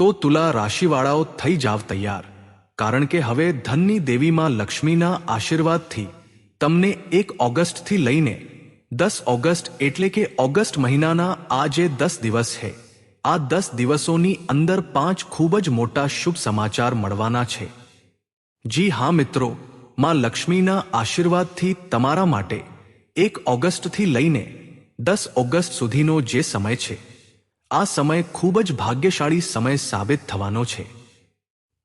તો તુલા રાશિવાળાઓ થઈ જાવ તૈયાર, કારણ કે હવે ધનની દેવી માં લક્ષ્મીના આશીર્વાદથી તમને 1 ઓગસ્ટથી લઈને 10 ઓગસ્ટ એટલે કે ઓગસ્ટ મહિનાના આ જે 10 દિવસ છે, આ 10 દિવસોની અંદર 5 ખૂબ જ મોટા શુભ સમાચાર મળવાના છે। જી હા મિત્રો, માં લક્ષ્મીના આશીર્વાદથી તમારા માટે 1 ઓગસ્ટથી લઈને 10 ઓગસ્ટ સુધીનો જે સમય છે, આ સમય ખૂબ જ ભાગ્યશાળી સમય સાબિત થવાનો છે।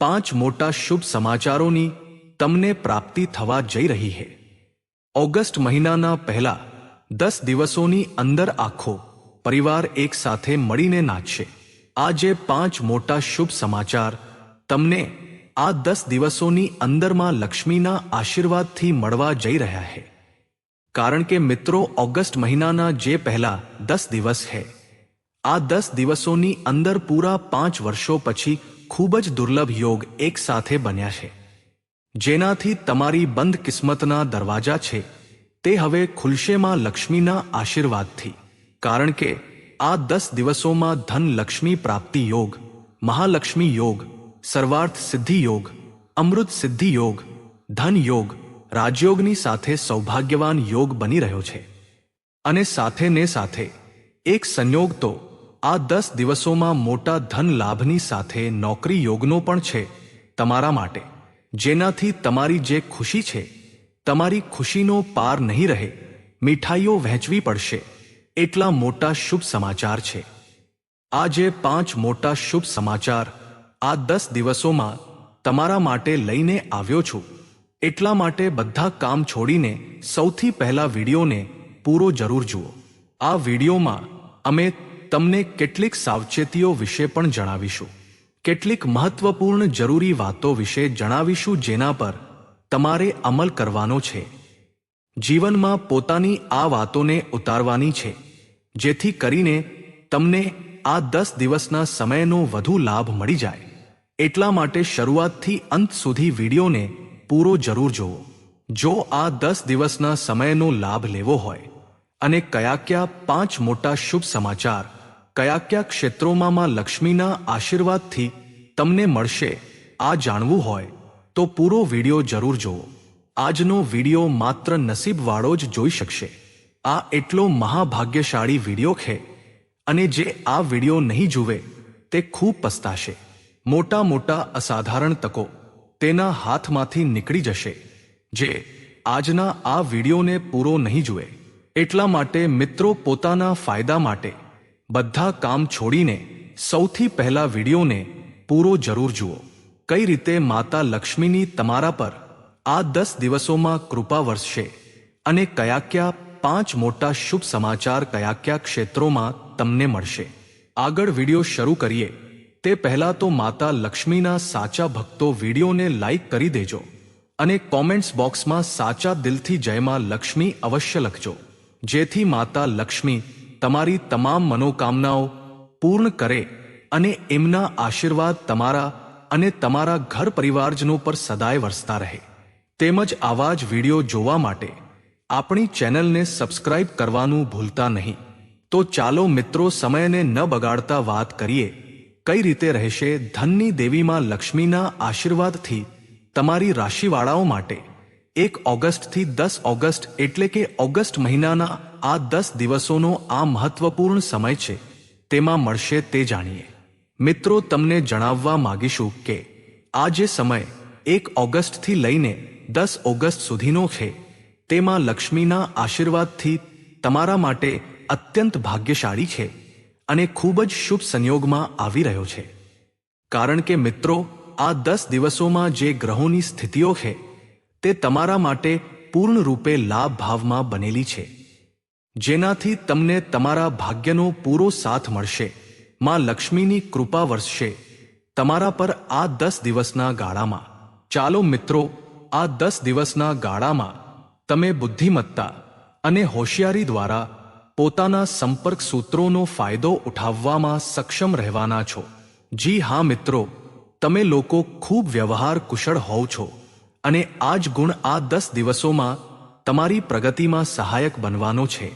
5 મોટા શુભ સમાચારોની તમને પ્રાપ્તિ થવા જઈ રહી છે। ઓગસ્ટ મહિનાના પહેલા 10 દિવસોની અંદર આખો પરિવાર એક સાથે મળીને નાચશે। આ જે 5 મોટા શુભ સમાચાર તમને આ 10 દિવસોની અંદરમાં લક્ષ્મીના આશીર્વાદથી મળવા જઈ રહ્યા છે, કારણ કે મિત્રો ઓગસ્ટ મહિનાના જે પહેલા 10 દિવસ છે, આ 10 દિવસોની અંદર પૂરા 5 વર્ષો પછી ખૂબ જ દુર્લભ યોગ એક સાથે બન્યા છે, જેનાથી તમારી બંધ કિસ્મતના દરવાજા છે તે હવે ખુલશે માં લક્ષ્મીના આશીર્વાદથી। કારણ કે આ 10 દિવસોમાં ધન લક્ષ્મી પ્રાપ્તિ યોગ, મહાલક્ષ્મી યોગ, સર્વાર્થ સિદ્ધિ યોગ, અમૃત સિદ્ધિ યોગ, ધન યોગ, રાજયોગની સાથે સૌભાગ્યવાન યોગ બની રહ્યો છે। અને સાથે ને સાથે એક સંયોગ તો આ 10 દિવસોમાં મોટા ધન લાભની સાથે નોકરી યોગનો પણ છે તમારા માટે, જેનાથી તમારી જે ખુશી છે, તમારી ખુશીનો પાર નહીં રહે, મીઠાઈઓ વહેંચવી પડશે, એટલા મોટા શુભ સમાચાર છે। આ જે 5 મોટા શુભ સમાચાર આ 10 દિવસોમાં તમારા માટે લઈને આવ્યો છું, એટલા માટે બધા કામ છોડીને સૌથી પહેલા વિડીયોને પૂરો જરૂર જુઓ। આ વિડીયોમાં અમે તમને કેટલીક સાવચેતીઓ વિશે પણ જણાવીશું, કેટલીક મહત્વપૂર્ણ જરૂરી વાતો વિશે જણાવીશું જેના પર તમારે અમલ કરવાનો છે। જીવનમાં પોતાની આ વાતોને ઉતારવાની છે, જેથી કરીને તમને આ 10 દિવસના સમયનો વધુ લાભ મળી જાય। એટલા માટે શરૂઆતથી અંત સુધી વિડીયોને પૂરો જરૂર જુઓ। જો આ 10 દિવસના સમયનો લાભ લેવો હોય અને કયા 5 મોટા શુભ સમાચાર કયા ક્ષેત્રોમાં માં લક્ષ્મીના આશીર્વાદથી તમને મળશે આ જાણવું હોય તો પૂરો વિડીયો જરૂર જુઓ। આજનો વિડીયો માત્ર નસીબવાળો જ જોઈ શકશે। આ એટલો મહાભાગ્યશાળી વિડીયો છે, અને જે આ વિડીયો નહીં જુએ તે ખૂબ પસ્તાશે। મોટા મોટા અસાધારણ તકો તેના હાથમાંથી નીકળી જશે, જે આજના આ વિડીયોને પૂરો નહીં જુએ। એટલા માટે મિત્રો પોતાના ફાયદા માટે બધા કામ છોડીને સૌથી પહેલા વિડીયોને પૂરો જરૂર જુઓ। કઈ રીતે માતા લક્ષ્મીની તમારા પર આ 10 દિવસોમાં કૃપા વરસશે અને કયા 5 મોટા શુભ સમાચાર કયા ક્ષેત્રોમાં તમને મળશે। આગળ વિડીયો શરૂ કરીએ તે પહેલા તો માતા લક્ષ્મીના સાચા ભક્તો વિડીયોને લાઈક કરી દેજો અને કોમેન્ટ્સ બોક્સમાં સાચા દિલથી જય માં લક્ષ્મી અવશ્ય લખજો, જેથી માતા લક્ષ્મી તમારી તમામ મનોકામનાઓ પૂર્ણ કરે અને એમના આશીર્વાદ તમારા અને તમારા ઘર પરિવારજનો પર સદાય વરસતા રહે। તેમજ આવા જ વિડીયો જોવા માટે આપણી ચેનલને સબસ્ક્રાઇબ કરવાનું ભૂલતા નહીં। તો ચાલો મિત્રો સમયને ન બગાડતા વાત કરીએ કઈ રીતે રહેશે ધનની દેવીમાં લક્ષ્મીના આશીર્વાદથી તમારી રાશિવાળાઓ માટે 1 ઓગસ્ટથી 10 ઓગસ્ટ એટલે કે ઓગસ્ટ મહિનાના આ 10 દિવસોનો આ મહત્વપૂર્ણ સમય છે, તેમાં મળશે તે જાણીએ। મિત્રો તમને જણાવવા માગીશું કે આ જે સમય 1 ઓગસ્ટથી લઈને 10 ઓગસ્ટ સુધીનો છે, તેમાં લક્ષ્મીના આશીર્વાદથી તમારા માટે અત્યંત ભાગ્યશાળી છે અને ખૂબ જ શુભ સંયોગમાં આવી રહ્યો છે। કારણ કે મિત્રો આ 10 દિવસોમાં જે ગ્રહોની સ્થિતિઓ છે તે તમારા માટે પૂર્ણ રૂપે લાભ ભાવમાં બનેલી છે, જેનાથી તમને તમારા ભાગ્યનો પૂરો સાથ મળશે। માં લક્ષ્મીની કૃપા વરસશે તમારા પર આ 10 દિવસના ગાળામાં। ચાલો મિત્રો આ 10 દિવસના ગાળામાં તમે બુદ્ધિમત્તા અને હોશિયારી દ્વારા પોતાના સંપર્ક સૂત્રોનો ફાયદો ઉઠાવવામાં સક્ષમ રહેવાના છો। જી હા મિત્રો, તમે લોકો ખૂબ વ્યવહાર કુશળ હોવ છો અને આ જ ગુણ આ 10 દિવસોમાં તમારી પ્રગતિમાં સહાયક બનવાનો છે।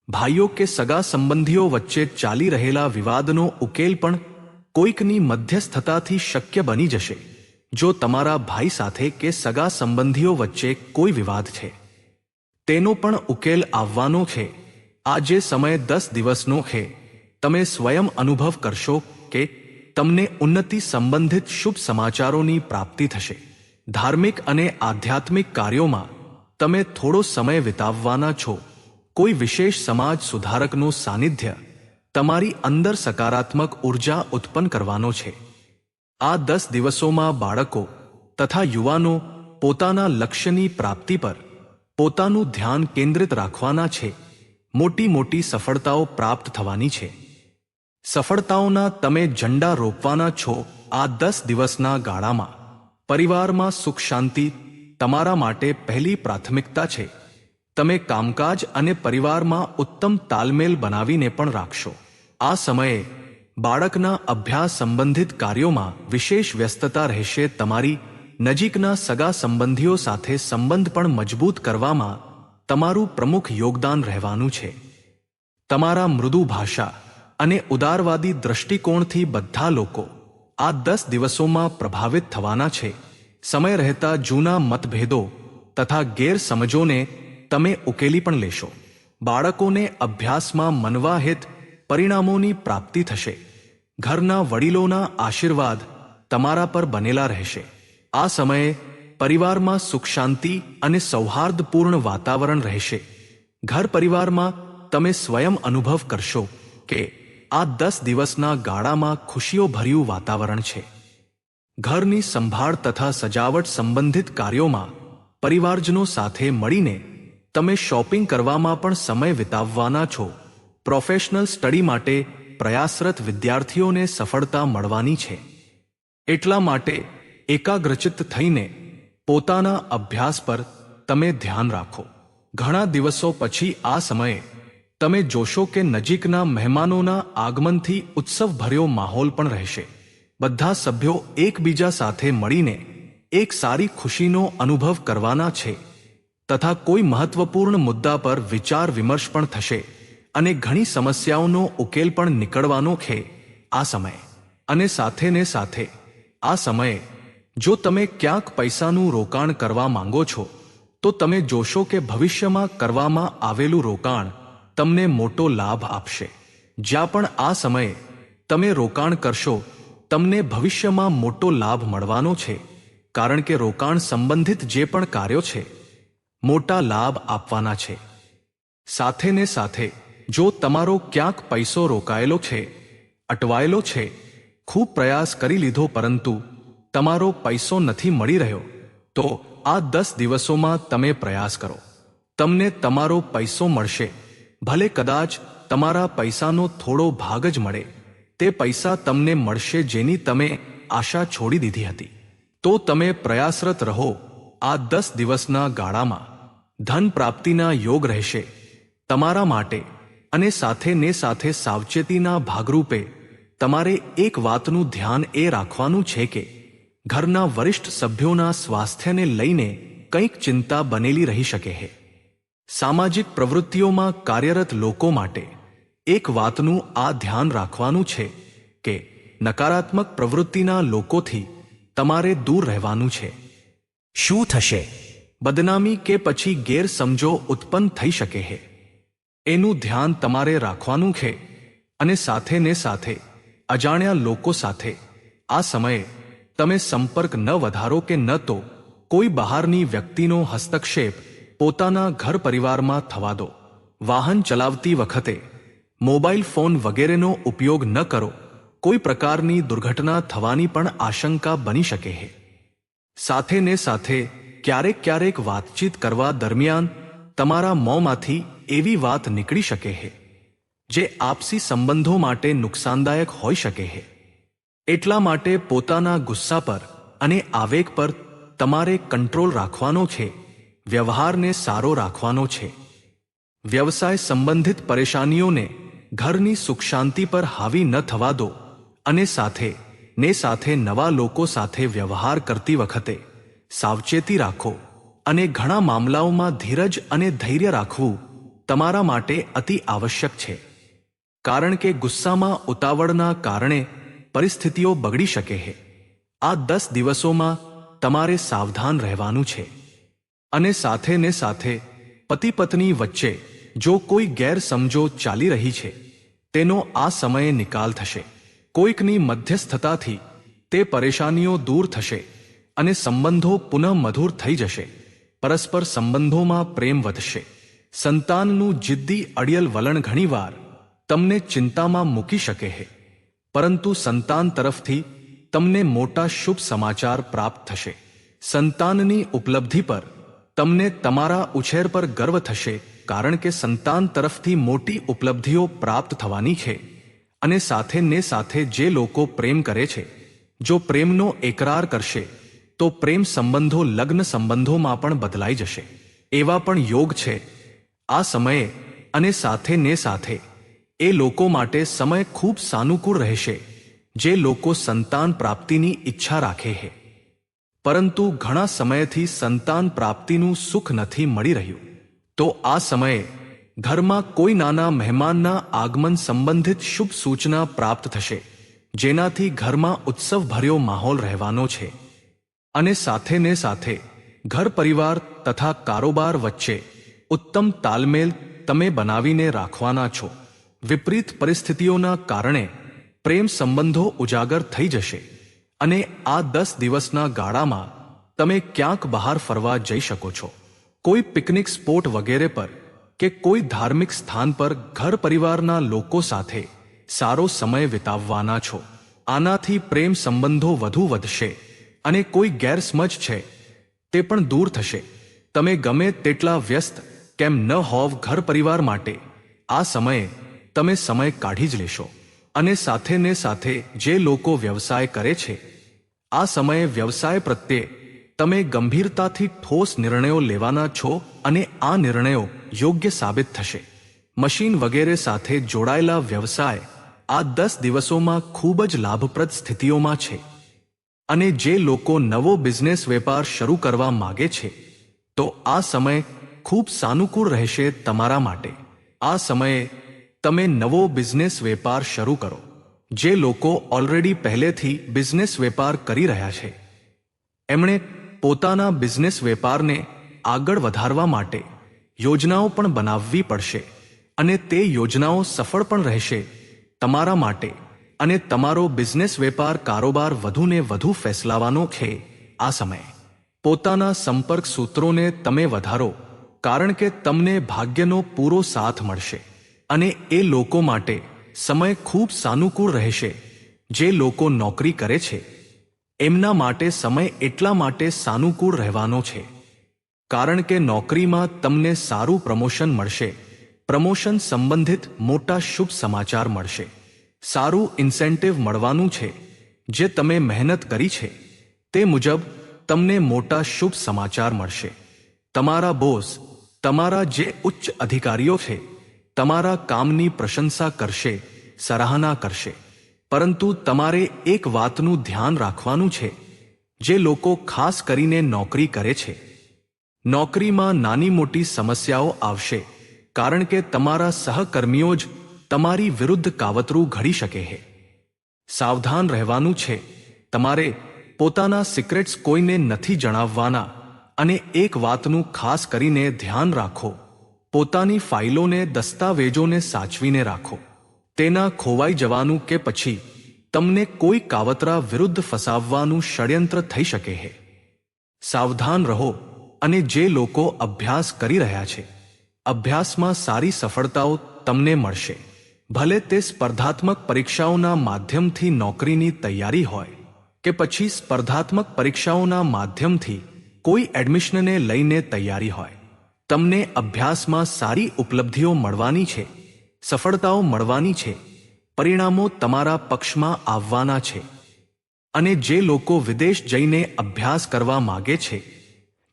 ભાઈઓ કે સગા સંબંધીઓ વચ્ચે ચાલી રહેલા વિવાદનો ઉકેલ પણ કોઈકની મધ્યસ્થતાથી શક્ય બની જશે. જો તમારા ભાઈ સાથે કે સગા સંબંધીઓ વચ્ચે કોઈ વિવાદ છે, તેનો પણ ઉકેલ આવવાનો છે. આ જે સમય 10 દિવસનો છે, તમે સ્વયં અનુભવ કરશો કે તમને ઉન્નતિ સંબંધિત શુભ સમાચારોની પ્રાપ્તિ થશે. ધાર્મિક અને આધ્યાત્મિક કાર્યોમાં તમે થોડો સમય વિતાવવાના છો. કોઈ વિશેષ સમાજ સુધારકનું સાનિધ્ય તમારી અંદર સકારાત્મક ઉર્જા ઉત્પન્ન કરવાનો છે. આ 10 દિવસોમાં બાળકો તથા યુવાનો પોતાના લક્ષ્યની પ્રાપ્તિ પર પોતાનું ધ્યાન કેન્દ્રિત રાખવાના છે. મોટી મોટી સફળતાઓ પ્રાપ્ત થવાની છે. સફળતાઓના તમે ઝંડા રોપવાના છો. આ 10 દિવસના ગાળામાં પરિવારમાં સુખ શાંતિ તમારા માટે પહેલી પ્રાથમિકતા છે. તમે કામકાજ અને પરિવારમાં ઉત્તમ તાલમેલ બનાવીને પણ રાખશો. આ સમયે બાળકના અભ્યાસ સંબંધિત કાર્યોમાં વિશેષ વ્યસ્તતા રહેશે. તમારી નજીકના સગા સંબંધીઓ સાથે સંબંધ પણ મજબૂત કરવામાં તમારું પ્રમુખ યોગદાન રહેવાનું છે. તમારા મૃદુ ભાષા અને ઉદારવાદી દૃષ્ટિકોણથી બધા લોકો આ 10 દિવસોમાં પ્રભાવિત થવાના છે. સમય રહેતા જૂના મતભેદો તથા ગેરસમજોને તમે ઉકેલી પણ લેશો. બાળકોને અભ્યાસમાં મનવાહિત પરિણામોની પ્રાપ્તિ થશે. ઘરના વડીલોના આશીર્વાદ તમારા પર બનેલા રહેશે. આ સમયે પરિવારમાં સુખ શાંતિ અને સૌહાર્દપૂર્ણ વાતાવરણ રહેશે. ઘર પરિવારમાં તમે સ્વયં અનુભવ કરશો કે આ 10 દિવસના ગાળામાં ખુશીઓભર્યું વાતાવરણ છે. ઘરની સંભાળ તથા સજાવટ સંબંધિત કાર્યોમાં પરિવારજનો સાથે મળીને તમે શોપિંગ કરવામાં પણ સમય વિતાવવાના છો. પ્રોફેશનલ સ્ટડી માટે પ્રયાસરત વિદ્યાર્થીઓને સફળતા મળવાની છે. એટલા માટે એકાગ્રચિત્ત થઈને પોતાના અભ્યાસ પર તમે ધ્યાન રાખો. ઘણા દિવસો પછી આ સમયે તમે જોશો કે નજીકના મહેમાનોના આગમનથી ઉત્સવભર્યો માહોલ પણ રહેશે. બધા સભ્યો એકબીજા સાથે મળીને એક સારી ખુશીનો અનુભવ કરવાના છે તથા કોઈ મહત્વપૂર્ણ મુદ્દા પર વિચાર વિમર્શ પણ થશે અને ઘણી સમસ્યાઓનો ઉકેલ પણ નીકળવાનો છે આ સમયે. અને સાથે ને સાથે આ સમયે જો તમે ક્યાંક પૈસાનું રોકાણ કરવા માંગો છો તો તમે જોશો કે ભવિષ્યમાં કરવામાં આવેલું રોકાણ તમને મોટો લાભ આપશે. જ્યાં પણ આ સમયે તમે રોકાણ કરશો તમને ભવિષ્યમાં મોટો લાભ મળવાનો છે, કારણ કે રોકાણ સંબંધિત જે પણ કાર્યો છે મોટા લાભ આપવાના છે. સાથે ને સાથે જો તમારો ક્યાંક પૈસો રોકાયેલો છે, અટવાયેલો છે, ખૂબ પ્રયાસ કરી લીધો પરંતુ તમારો પૈસો નથી મળી રહ્યો, તો આ 10 દિવસોમાં તમે પ્રયાસ કરો. તમને તમારો પૈસો મળશે. ભલે કદાચ તમારા પૈસાનો થોડો ભાગ જ મળે, તે પૈસા તમને મળશે જેની તમે આશા છોડી દીધી હતી. તો તમે પ્રયાસરત રહો. આ 10 દિવસના ગાળામાં ધન પ્રાપ્તિના યોગ રહેશે તમારા માટે. અને સાથે ને સાથે સાવચેતીના ભાગરૂપે તમારે એક વાતનું ધ્યાન એ રાખવાનું છે કે ઘરના વરિષ્ઠ સભ્યોના સ્વાસ્થ્યને લઈને કંઈક ચિંતા બનેલી રહી શકે છે. સામાજિક પ્રવૃત્તિઓમાં કાર્યરત લોકો માટે એક વાતનું આ ધ્યાન રાખવાનું છે કે નકારાત્મક પ્રવૃત્તિના લોકોથી તમારે દૂર રહેવાનું છે. શું થશે? બદનામી કે પછી ગેરસમજો ઉત્પન્ન થઈ શકે છે, એનું ધ્યાન તમારે રાખવાનું છે. અને સાથે ને સાથે અજાણ્યા લોકો સાથે આ સમયે તમે સંપર્ક ન વધારો કે ન તો કોઈ બહારની વ્યક્તિનો હસ્તક્ષેપ પોતાના ઘર પરિવારમાં થવા દો. વાહન ચલાવતી વખતે મોબાઈલ ફોન વગેરેનો ઉપયોગ ન કરો. કોઈ પ્રકારની દુર્ઘટના થવાની પણ આશંકા બની શકે છે. સાથે ને સાથે ક્યારેક વાતચીત કરવા દરમિયાન તમારા મોંમાંથી એવી વાત નીકળી શકે છે જે આપસી સંબંધો માટે નુકસાનદાયક હોઈ શકે છે. એટલા માટે પોતાના ગુસ્સા પર અને આવેગ પર તમારે કંટ્રોલ રાખવાનો છે. વ્યવહારને સારો રાખવાનો છે. વ્યવસાય સંબંધિત પરેશાનીઓને ઘરની સુખ શાંતિ પર હાવી ન થવા દો. અને સાથે નવા લોકો સાથે વ્યવહાર કરતી વખતે સાવચેતી રાખો. અને ઘણા મામલાઓમાં ધીરજ અને ધૈર્ય રાખવું તમારા માટે અતિ આવશ્યક છે. કારણ કે ગુસ્સામાં ઉતાવળના કારણે પરિસ્થિતિઓ બગડી શકે છે. આ 10 દિવસોમાં તમારે સાવધાન રહેવાનું છે. અને સાથે ને સાથે પતિ પત્ની વચ્ચે જો કોઈ ગેરસમજો ચાલી રહી છે તેનો આ સમયે નિકાલ થશે. કોઈકની મધ્યસ્થતાથી તે પરેશાનીઓ દૂર થશે અને સંબંધો પુનઃ મધુર થઈ જશે. પરસ્પર સંબંધોમાં પ્રેમ વધશે. સંતાનનું જિદ્દી અડિયલ વલણ ઘણીવાર તમને ચિંતામાં મૂકી શકે છે, પરંતુ સંતાન તરફથી તમને મોટા શુભ સમાચાર પ્રાપ્ત થશે. સંતાનની ઉપલબ્ધિ પર તમને તમારા ઉછેર પર ગર્વ થશે, કારણ કે સંતાન તરફથી મોટી ઉપલબ્ધિઓ પ્રાપ્ત થવાની છે. અને સાથે ને સાથે જે લોકો પ્રેમ કરે છે, જો પ્રેમનો એકરાર કરશે તો પ્રેમ સંબંધો લગ્ન સંબંધોમાં પણ બદલાઈ જશે. એવા પણ યોગ છે આ સમયે. અને સાથે ને સાથે એ લોકો માટે સમય ખૂબ સાનુકૂળ રહેશે જે લોકો સંતાન પ્રાપ્તિની ઈચ્છા રાખે છે, પરંતુ ઘણા સમયથી સંતાન પ્રાપ્તિનું સુખ નથી મળી રહ્યું. તો આ સમયે ઘરમાં કોઈ નાના મહેમાનના આગમન સંબંધિત શુભ સૂચના પ્રાપ્ત થશે, જેનાથી ઘરમાં ઉત્સવભર્યો માહોલ રહેવાનો છે. અને સાથે ને સાથે ઘર પરિવાર તથા કારોબાર વચ્ચે ઉત્તમ તાલમેલ તમે બનાવીને રાખવાના છો. વિપરીત પરિસ્થિતિઓના કારણે પ્રેમ સંબંધો ઉજાગર થઈ જશે અને આ 10 દિવસના ગાળામાં તમે ક્યાંક બહાર ફરવા જઈ શકો છો. કોઈ પિકનિક સ્પોટ વગેરે પર કે કોઈ ધાર્મિક સ્થાન પર ઘર પરિવારના લોકો સાથે સારો સમય વિતાવવાના છો. આનાથી પ્રેમ સંબંધો વધુ વધશે અને કોઈ ગેરસમજ છે તે પણ દૂર થશે. તમે ગમે તેટલા વ્યસ્ત કેમ ન હોવ, ઘર પરિવાર માટે આ સમયે તમે સમય કાઢી જ લેશો. અને સાથે ને સાથે જે લોકો વ્યવસાય કરે છે, આ સમયે વ્યવસાય પ્રત્યે તમે ગંભીરતાથી ઠોસ નિર્ણયો લેવાના છો અને આ નિર્ણયો યોગ્ય સાબિત થશે. મશીન વગેરે સાથે જોડાયેલા વ્યવસાય આ 10 દિવસોમાં ખૂબ જ લાભપ્રદ સ્થિતિઓમાં છે. અને જે લોકો નવો બિઝનેસ વેપાર શરૂ કરવા માગે છે તો આ સમય ખૂબ સાનુકૂળ રહેશે તમારા માટે. આ સમયે તમે નવો બિઝનેસ વેપાર શરૂ કરો. જે લોકો ઓલરેડી પહેલેથી બિઝનેસ વેપાર કરી રહ્યા છે એમણે પોતાના બિઝનેસ વેપારને આગળ વધારવા માટે યોજનાઓ પણ બનાવવી પડશે અને તે યોજનાઓ સફળ પણ રહેશે તમારા માટે. અને તમારો બિઝનેસ વેપાર કારોબાર વધુને વધુ ફેસલાવાનો છે. આ સમયે પોતાના સંપર્ક સૂત્રોને તમે વધારો, કારણ કે તમને ભાગ્યનો પૂરો સાથ મળશે. અને એ લોકો માટે સમય ખૂબ સાનુકૂળ રહેશે જે લોકો નોકરી કરે છે એમના માટે સમય એટલા માટે સાનુકૂળ રહેવાનો છે કારણ કે નોકરીમાં તમને સારું પ્રમોશન મળશે. પ્રમોશન સંબંધિત મોટા શુભ સમાચાર મળશે. સારું ઇન્સેન્ટિવ મળવાનું છે. જે તમે મહેનત કરી છે તે મુજબ તમને મોટા શુભ સમાચાર મળશે. તમારા બોસ, તમારા જે ઉચ્ચ અધિકારીઓ છે, તમારા કામની પ્રશંસા કરશે, સરાહના કરશે. પરંતુ તમારે એક વાતનું ધ્યાન રાખવાનું છે. જે લોકો ખાસ કરીને નોકરી કરે છે, નોકરીમાં નાની મોટી સમસ્યાઓ આવશે, કારણ કે તમારા સહકર્મીઓ જ તમારી વિરુદ્ધ કાવતરું ઘડી શકે છે. સાવધાન રહેવાનું છે. તમારે પોતાના સિક્રેટ્સ કોઈને નથી જણાવવાના. અને એક વાતનું ખાસ કરીને ધ્યાન રાખો, પોતાની ફાઇલોને, દસ્તાવેજોને સાચવીને રાખો. તેના ખોવાઈ જવાનું કે પછી તમને કોઈ કાવતરા વિરુદ્ધ ફસાવવાનું ષડયંત્ર થઈ શકે છે. સાવધાન રહો. અને જે લોકો અભ્યાસ કરી રહ્યા છે, અભ્યાસમાં સારી સફળતાઓ તમને મળશે. ભલે તે સ્પર્ધાત્મક પરીક્ષાઓના માધ્યમથી નોકરીની તૈયારી હોય કે પછી સ્પર્ધાત્મક પરીક્ષાઓના માધ્યમથી કોઈ એડમિશનને લઈને તૈયારી હોય, તમને અભ્યાસમાં સારી ઉપલબ્ધિઓ મળવાની છે, સફળતાઓ મળવાની છે, પરિણામો તમારા પક્ષમાં આવવાના છે. અને જે લોકો વિદેશ જઈને અભ્યાસ કરવા માગે છે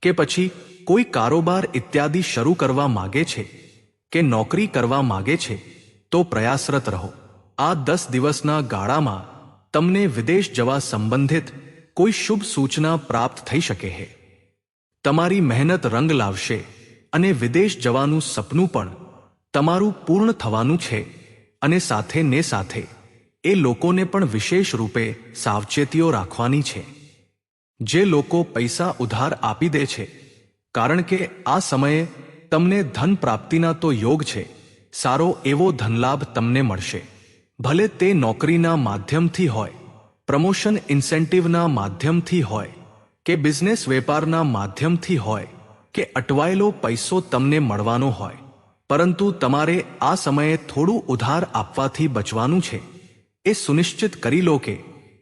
કે પછી કોઈ કારોબાર ઇત્યાદિ શરૂ કરવા માગે છે કે નોકરી કરવા માગે છે તો પ્રયાસરત રહો. આ 10 દિવસના ગાળામાં તમને વિદેશ જવા સંબંધિત કોઈ શુભ સૂચના પ્રાપ્ત થઈ શકે છે. તમારી મહેનત રંગ લાવશે અને વિદેશ જવાનું સપનું પણ તમારું પૂર્ણ થવાનું છે. અને સાથે ને સાથે એ લોકોને પણ વિશેષ રૂપે સાવચેતીઓ રાખવાની છે જે લોકો પૈસા ઉધાર આપી દે છે, કારણ કે આ સમયે તમને ધન પ્રાપ્તિના તો યોગ છે, સારો એવો ધનલાભ તમને મળશે. ભલે તે નોકરીના માધ્યમથી હોય, પ્રમોશન ઇન્સેન્ટિવના માધ્યમથી હોય, કે બિઝનેસ વેપારના માધ્યમથી હોય, કે અટવાયેલો પૈસો તમને મળવાનો હોય, પરંતુ તમારે આ સમયે થોડું ઉધાર આપવાથી બચવાનું છે. એ સુનિશ્ચિત કરી લો કે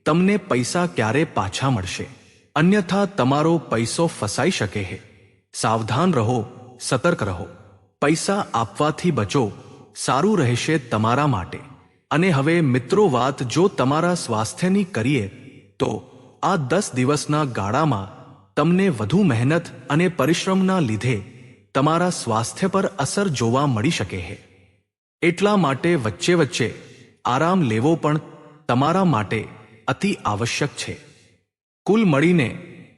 તમને પૈસા ક્યારે પાછા મળશે, અન્યથા તમારો પૈસો ફસાઈ શકે છે. સાવધાન રહો, સતર્ક રહો. પૈસા આપવાથી બચો, સારું રહેશે તમારા માટે. અને હવે મિત્રો, વાત જો તમારા સ્વાસ્થ્યની કરીએ તો આ 10 દિવસના ગાળામાં તમને વધુ મહેનત અને પરિશ્રમના લીધે તમારા સ્વાસ્થ્ય પર અસર જોવા મળી શકે છે. એટલા માટે વચ્ચે વચ્ચે આરામ લેવો પણ તમારા માટે અતિ આવશ્યક છે. કુલ મળીને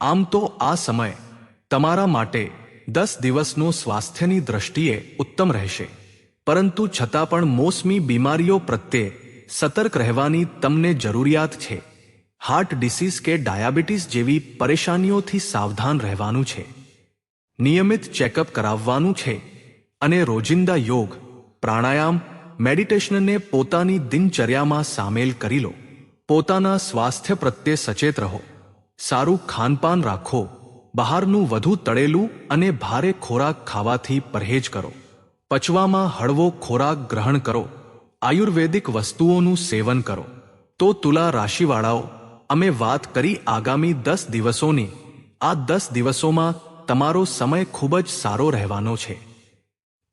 આમ તો આ સમય તમારા માટે 10 દિવસનો સ્વાસ્થ્યની દ્રષ્ટિએ ઉત્તમ રહેશે, પરંતુ છતાં પણ મોસમી બીમારીઓ પ્રત્યે સતર્ક રહેવાની તમને જરૂરિયાત છે. હાર્ટ ડિસીઝ કે ડાયાબિટીસ જેવી પરેશાનીઓથી સાવધાન રહેવાનું છે. નિયમિત ચેકઅપ કરાવવાનું છે અને રોજિંદા યોગ, પ્રાણાયામ, મેડિટેશનને પોતાની દિનચર્યામાં સામેલ કરી લો. પોતાના સ્વાસ્થ્ય પ્રત્યે સચેત રહો. સારું ખાનપાન રાખો. બહારનું વધુ તળેલું અને ભારે ખોરાક ખાવાથી પરહેજ કરો. પચવામાં હળવો ખોરાક ગ્રહણ કરો. આયુર્વેદિક વસ્તુઓનું સેવન કરો. તો તુલા રાશિવાળાઓ, અમે વાત કરી આગામી 10 દિવસોની. આ 10 દિવસોમાં તમારો સમય ખૂબ જ સારો રહેવાનો છે.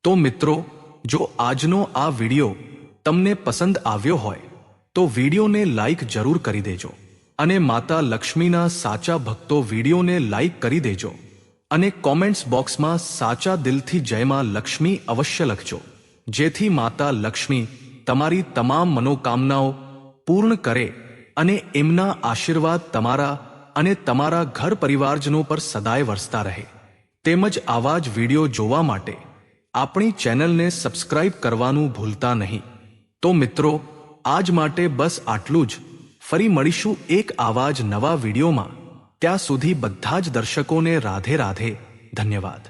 તો મિત્રો, જો આજનો આ વિડિયો તમને પસંદ આવ્યો હોય તો વિડિયોને લાઈક જરૂર કરી દેજો. અને માતા લક્ષ્મીના સાચા ભક્તો વિડિયોને લાઈક કરી દેજો અને કોમેન્ટ્સ બોક્સમાં સાચા દિલથી જય માં લક્ષ્મી અવશ્ય લખજો, જેથી માતા લક્ષ્મી તમારી તમામ મનોકામનાઓ પૂર્ણ કરે અને એમના આશીર્વાદ તમારા અને તમારા ઘર પરિવારજનો પર સદાય વરસતા રહે. તેમજ આવા જ વિડિયો જોવા માટે આપણી ચેનલને સબસ્ક્રાઇબ કરવાનું ભૂલતા નહીં. તો મિત્રો, આજ માટે બસ આટલું જ. ફરી મળીશું એક આવા જ નવા વિડીયોમાં. ત્યાં સુધી બધા જ દર્શકોને રાધે રાધે. ધન્યવાદ.